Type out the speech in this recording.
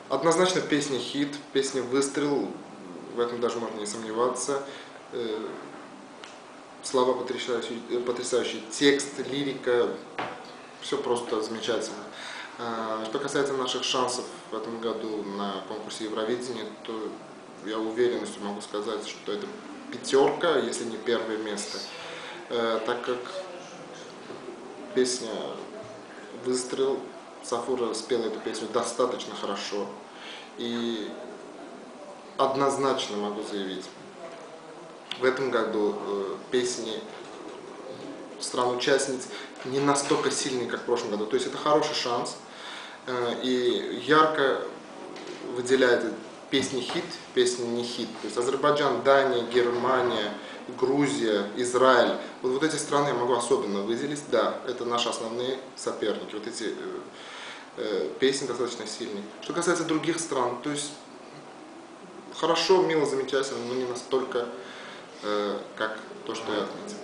Однозначно песня хит, песня выстрел, в этом даже можно не сомневаться. Слова потрясающие, текст, лирика, все просто замечательно. Что касается наших шансов в этом году на конкурсе Евровидения, то я уверенностью могу сказать, что это пятерка, если не первое место, так как песня «Выстрел», Сафура спела эту песню достаточно хорошо, и однозначно могу заявить, в этом году песни стран-участниц не настолько сильные, как в прошлом году. То есть это хороший шанс, и ярко выделяет песни хит, песни не хит. То есть Азербайджан, Дания, Германия, Грузия, Израиль. Вот эти страны я могу особенно выделить. Да, это наши основные соперники. Вот эти песни достаточно сильные. Что касается других стран, то есть хорошо, мило, замечательно, но не настолько, как то, что я отметил.